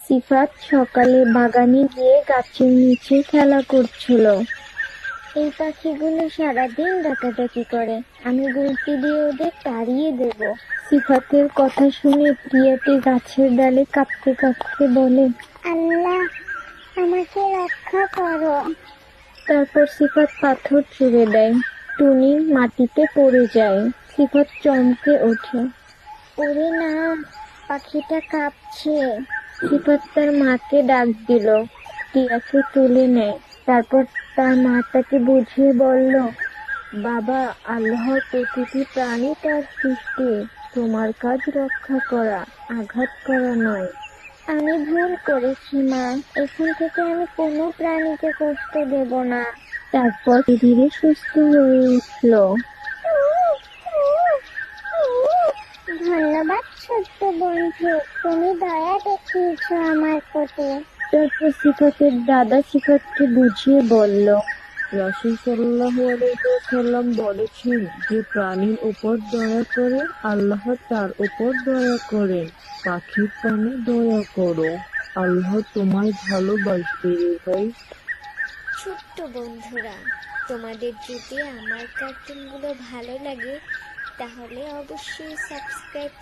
সিফাত সকালে বাগানে গিয়ে গাছের নিচে খেলা করছিল। এই পাখিগুলো সারাদিন ডাকাডাকি করে, আমি গুলতি দিয়ে ওদের তাড়িয়ে দেব। সিফাতের কথা শুনে প্রিয়াটি গাছের ডালে কাঁপতে কাঁপতে বলে, আল্লাহ, আমাকে রক্ষা করো। তারপর সিফাত পাথর ছুঁড়ে দেয়, টুনি মাটিতে পড়ে যায়। সিফাত চমকে ওঠে, ওরে না, পাখিটা কাঁপছে। সিফাত তার মাকে ডাক দিল, টিয়াকে তুলে নেয়। তারপর তার মা তাকে বুঝিয়ে বলল, বাবা, আল্লাহর প্রতিটি প্রাণী তার সৃষ্টি, তোমার কাজ রক্ষা করা, আঘাত করা নয়। আমি ভুল করেছি মা, এখন থেকে আমি কোনো প্রাণীকে কষ্ট দেব না। তারপর ধীরে সুস্থ হয়ে উঠল। ধন্যবাদ ছোট্ট বন্ধু, তুমি দয়া দেখিয়েছ আমার প্রতি। তারপর সিফাতের দাদা সিফাতকে বুঝিয়ে বলল, রাসূল সাল্লাল্লাহু আলাইহি ওয়াসাল্লাম বলেছেন, যে প্রাণীর উপর দয়া করে আল্লাহ তার উপর দয়া করেন। পাখির প্রাণে দয়া করো, আল্লাহ তোমায় ভালোবাসবে রে ভাই। ছোট্ট বন্ধুরা, তোমাদের যদি আমার কার্টুনগুলো ভালো লাগে তাহলে অবশ্যই সাবস্ক্রাইব